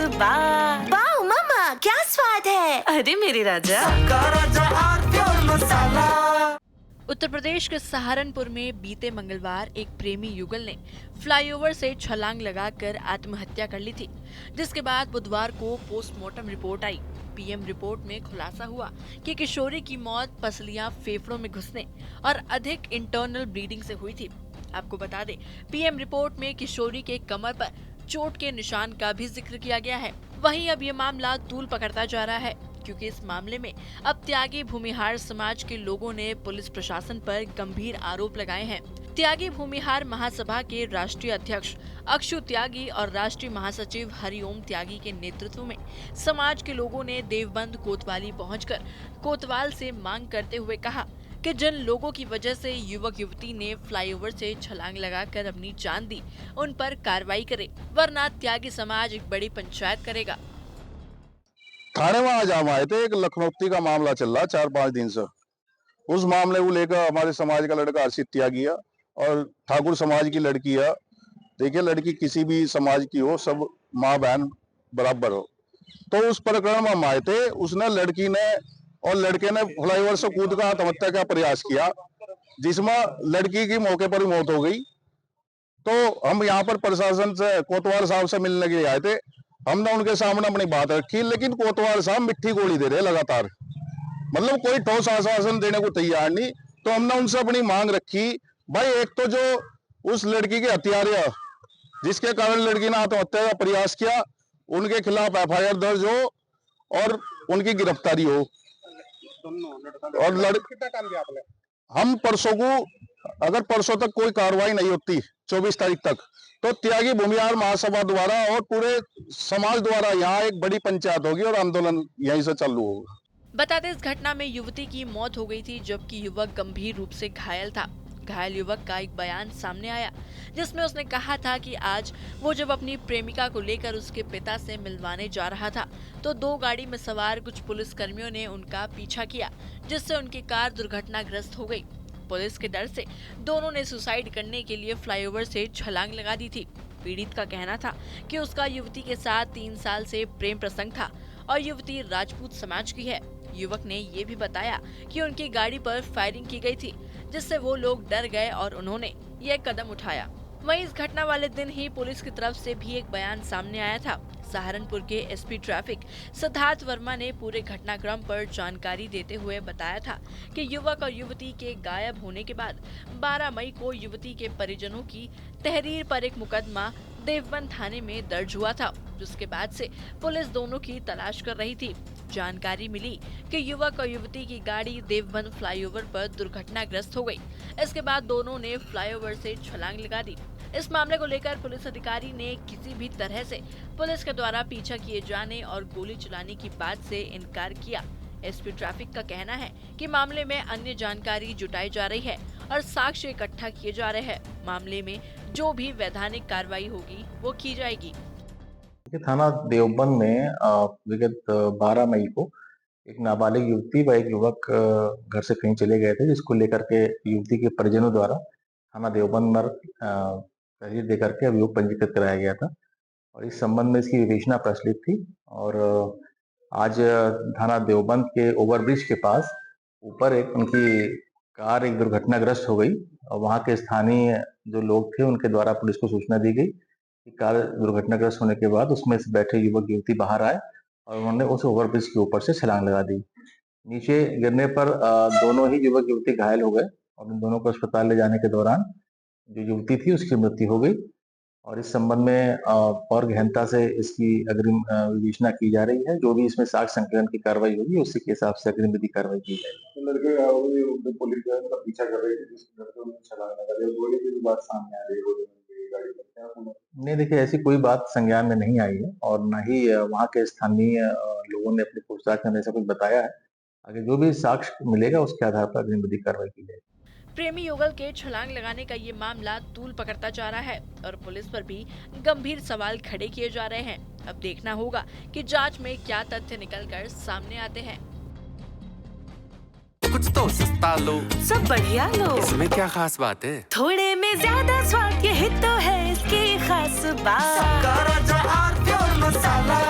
बार। Wow मम्मा, क्या स्वाद है। अरे मेरी राजा। उत्तर प्रदेश के सहारनपुर में बीते मंगलवार एक प्रेमी युगल ने फ्लाईओवर से छलांग लगाकर आत्महत्या कर ली थी, जिसके बाद बुधवार को पोस्टमार्टम रिपोर्ट आई। पीएम रिपोर्ट में खुलासा हुआ कि किशोरी की मौत पसलियां फेफड़ों में घुसने और अधिक इंटरनल ब्लीडिंग से हुई थी। आपको बता दें, पीएम रिपोर्ट में किशोरी के कमर पर चोट के निशान का भी जिक्र किया गया है। वहीं अब ये मामला तूल पकड़ता जा रहा है, क्योंकि इस मामले में अब त्यागी भूमिहार समाज के लोगों ने पुलिस प्रशासन पर गंभीर आरोप लगाए हैं। त्यागी भूमिहार महासभा के राष्ट्रीय अध्यक्ष अक्षु त्यागी और राष्ट्रीय महासचिव हरिओम त्यागी के नेतृत्व में समाज के लोगों ने देवबंद कोतवाली पहुंचकर कोतवाल से मांग करते हुए कहा कि जिन लोगों की वजह से युवक युवती ने फ्लाईओवर से छलांग लगाकर अपनी जान दी, उन पर कार्रवाई करे, वरना त्यागी समाज एक बड़ी पंचायत करेगा। थाने में आज हम आए थे, एक लखनौती का मामला चल रहा 4-5 दिन से। उस मामले को लेकर हमारे समाज का लड़का हर्षित त्यागी है और ठाकुर समाज की लड़की है। देखिए, लड़की किसी भी समाज की हो, सब माँ बहन बराबर हो। तो उस प्रकरण में हम आए थे। उसने, लड़की ने और लड़के ने फ्लाईओवर से कूद कर आत्महत्या का प्रयास किया, जिसमें लड़की की मौके पर ही मौत हो गई। तो हम यहाँ पर प्रशासन से, कोतवाल साहब से मिलने के लिए आए थे। हमने उनके सामने अपनी बात रखी, लेकिन कोतवाल साहब मिट्टी गोली दे रहे लगातार, मतलब कोई ठोस आश्वासन देने को तैयार नहीं। तो हमने उनसे अपनी मांग रखी, भाई एक तो जो उस लड़की के हत्यारे जिसके कारण लड़की ने आत्महत्या का प्रयास किया, उनके खिलाफ एफआईआर दर्ज हो और उनकी गिरफ्तारी हो। और हम परसों को, अगर परसों तक कोई कार्रवाई नहीं होती 24 तारीख तक, तो त्यागी भूमिहार महासभा द्वारा और पूरे समाज द्वारा यहाँ एक बड़ी पंचायत होगी और आंदोलन यहीं से चालू होगा। बता दें, इस घटना में युवती की मौत हो गई थी, जबकि युवक गंभीर रूप से घायल था। घायल युवक का एक बयान सामने आया, जिसमें उसने कहा था कि आज वो जब अपनी प्रेमिका को लेकर उसके पिता से मिलवाने जा रहा था, तो 2 गाड़ी में सवार कुछ पुलिस कर्मियों ने उनका पीछा किया, जिससे उनकी कार दुर्घटनाग्रस्त हो गई। पुलिस के डर से दोनों ने सुसाइड करने के लिए फ्लाईओवर से छलांग लगा दी थी। पीड़ित का कहना था कि उसका युवती के साथ 3 साल से प्रेम प्रसंग था और युवती राजपूत समाज की है। युवक ने ये भी बताया कि उनकी गाड़ी पर फायरिंग की गई थी, जिससे वो लोग डर गए और उन्होंने ये कदम उठाया। वहीं इस घटना वाले दिन ही पुलिस की तरफ से भी एक बयान सामने आया था। सहारनपुर के एसपी ट्रैफिक सिद्धार्थ वर्मा ने पूरे घटनाक्रम पर जानकारी देते हुए बताया था कि युवक और युवती के गायब होने के बाद 12 मई को युवती के परिजनों की तहरीर पर एक मुकदमा देवबंद थाने में दर्ज हुआ था, जिसके बाद से पुलिस दोनों की तलाश कर रही थी। जानकारी मिली कि युवक और युवती की गाड़ी देवबंद फ्लाईओवर पर दुर्घटनाग्रस्त हो गई। इसके बाद दोनों ने फ्लाईओवर से छलांग लगा दी। इस मामले को लेकर पुलिस अधिकारी ने किसी भी तरह से पुलिस के द्वारा पीछा किए जाने और गोली चलाने की बात से इनकार किया। एसपी ट्रैफिक का कहना है कि मामले में अन्य जानकारी जुटाई जा रही है और साक्ष्य इकट्ठा किए जा रहे हैं। मामले में जो भी वैधानिक कार्रवाई होगी वो की जाएगी। थाना देवबंद में विगत 12 मई को एक नाबालिग युवती व एक युवक घर से कहीं चले गए थे, जिसको लेकर के युवती के परिजनों द्वारा थाना देवबंद में तहरीर देकर के अभियोग पंजीकृत कराया गया था और इस संबंध में इसकी विवेचना प्रचलित थी। और आज थाना देवबंद के ओवरब्रिज के पास ऊपर एक उनकी कार एक दुर्घटनाग्रस्त हो गई और वहाँ के स्थानीय जो लोग थे उनके द्वारा पुलिस को सूचना दी गई कि कार दुर्घटनाग्रस्त होने के बाद उसमें से बैठे युवक युवती बाहर आए और उन्होंने उस ओवरब्रिज के ऊपर से छलांग लगा दी। नीचे गिरने पर दोनों ही युवक युवती घायल हो गए और इन दोनों को अस्पताल ले जाने के दौरान जो युवती थी उसकी मृत्यु हो गई और इस संबंध में और गहनता से इसकी अग्रिम विवेचना की जा रही है। जो भी इसमें साक्ष्य संकलन की कार्रवाई होगी उसी के हिसाब से अग्रिम विधि कार्रवाई की जाएगी। लड़के पुलिस का पीछा कर रही थी, जिसके लड़के उन्हें छलांग लगा दी, गोली की भी बात सामने आ रही है। नहीं, देखिए ऐसी कोई बात संज्ञान में नहीं आई है और न ही वहाँ के स्थानीय लोगों ने अपनी पूछताछ में ऐसा कुछ बताया है। आगे जो भी साक्ष्य मिलेगा उसके आधार पर अग्रिम विधि कार्रवाई की जाएगी। प्रेमी युगल के छलांग लगाने का ये मामला तूल पकड़ता जा रहा है और पुलिस पर भी गंभीर सवाल खड़े किए जा रहे हैं। अब देखना होगा कि जांच में क्या तथ्य निकलकर सामने आते हैं। कुछ तो सस्ता लो, सब बढ़िया लो, इसमें क्या खास बात है? थोड़े में ज्यादा स्वाद, यही तो है इसकी खास बात। मसाला।